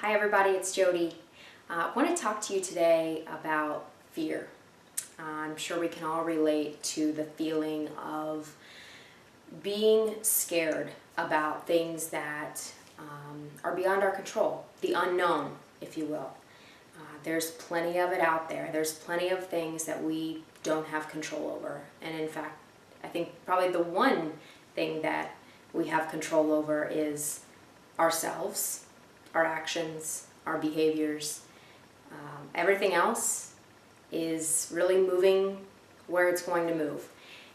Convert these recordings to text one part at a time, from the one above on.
Hi everybody, it's Jody. I want to talk to you today about fear. I'm sure we can all relate to the feeling of being scared about things that are beyond our control, the unknown, if you will. There's plenty of it out there. There's plenty of things that we don't have control over. And in fact, I think probably the one thing that we have control over is ourselves, our actions, our behaviors. Everything else is really moving where it's going to move.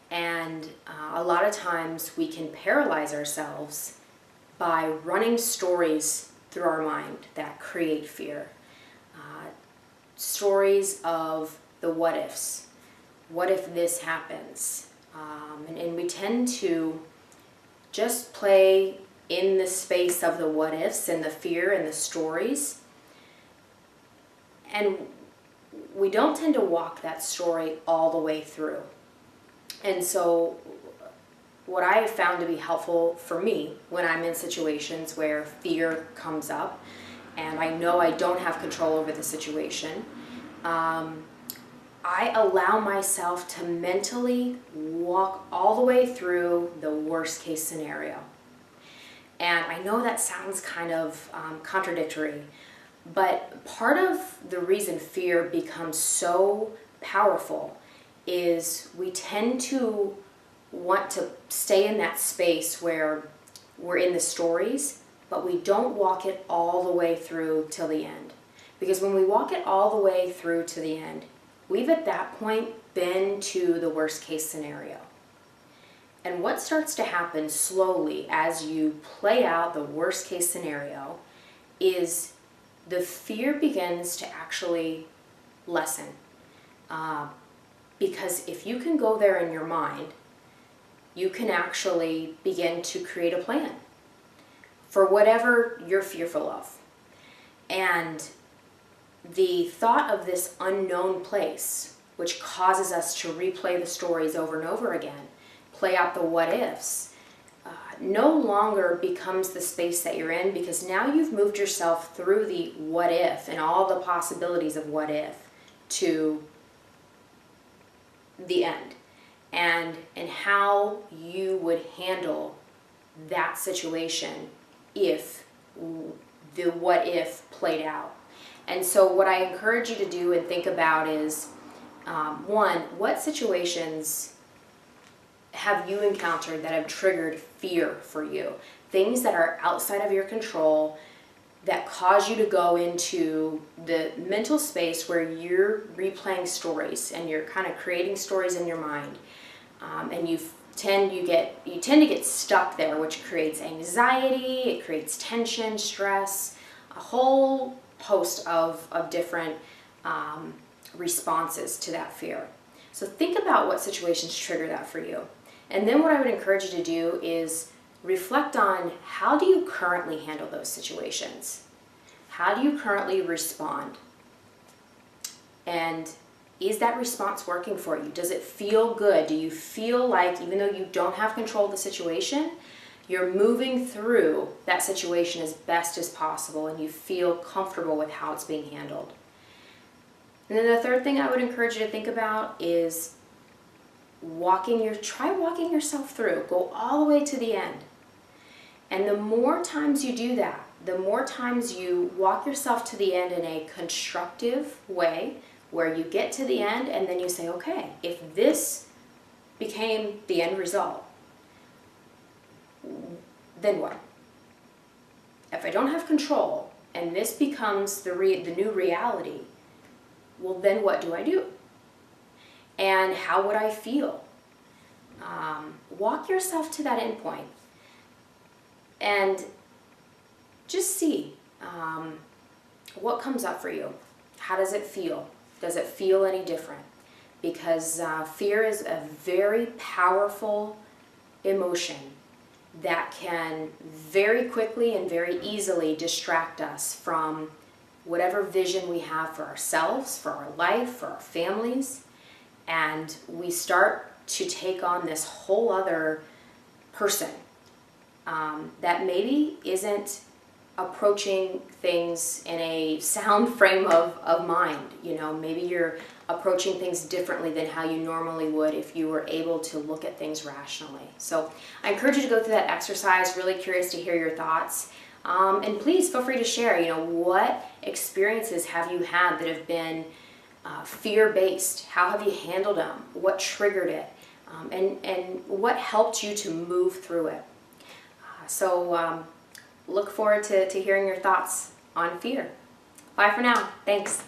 And a lot of times we can paralyze ourselves by running stories through our mind that create fear. Stories of the what ifs. What if this happens? And we tend to just play in the space of the what ifs and the fear and the stories. And we don't tend to walk that story all the way through. And so what I have found to be helpful for me when I'm in situations where fear comes up and I know I don't have control over the situation, I allow myself to mentally walk all the way through the worst case scenario. And I know that sounds kind of contradictory, but part of the reason fear becomes so powerful is we tend to want to stay in that space where we're in the stories, but we don't walk it all the way through till the end. Because when we walk it all the way through to the end, we've at that point been to the worst case scenario. And what starts to happen slowly as you play out the worst case scenario is the fear begins to actually lessen. Because if you can go there in your mind, you can actually begin to create a plan for whatever you're fearful of. And the thought of this unknown place, which causes us to replay the stories over and over again, play out the what ifs, no longer becomes the space that you're in, because now you've moved yourself through the what if and all the possibilities of what if to the end, and how you would handle that situation if the what if played out. And so what I encourage you to do and think about is, one, what situations have you encountered that have triggered fear for you? Things that are outside of your control that cause you to go into the mental space where you're replaying stories and you're kind of creating stories in your mind. And you tend to get stuck there, which creates anxiety, it creates tension, stress, a whole host of different responses to that fear. So think about what situations trigger that for you. And then what I would encourage you to do is reflect on, how do you currently handle those situations? How do you currently respond? And is that response working for you? Does it feel good? Do you feel like, even though you don't have control of the situation, you're moving through that situation as best as possible and you feel comfortable with how it's being handled? And then the third thing I would encourage you to think about is try walking yourself through. Go all the way to the end. And the more times you do that, the more times you walk yourself to the end in a constructive way, where you get to the end and then you say, okay, if this became the end result, then what? If I don't have control and this becomes the new reality, well, then what do I do? And how would I feel? Walk yourself to that end point and just see what comes up for you. How does it feel? Does it feel any different? Because fear is a very powerful emotion that can very quickly and very easily distract us from whatever vision we have for ourselves, for our life, for our families. And we start to take on this whole other person that maybe isn't approaching things in a sound frame of mind. Maybe you're approaching things differently than how you normally would if you were able to look at things rationally. So I encourage you to go through that exercise. Really curious to hear your thoughts. And please feel free to share, what experiences have you had that have been fear-based? How have you handled them? What triggered it? And what helped you to move through it? So look forward to hearing your thoughts on fear. Bye for now. Thanks.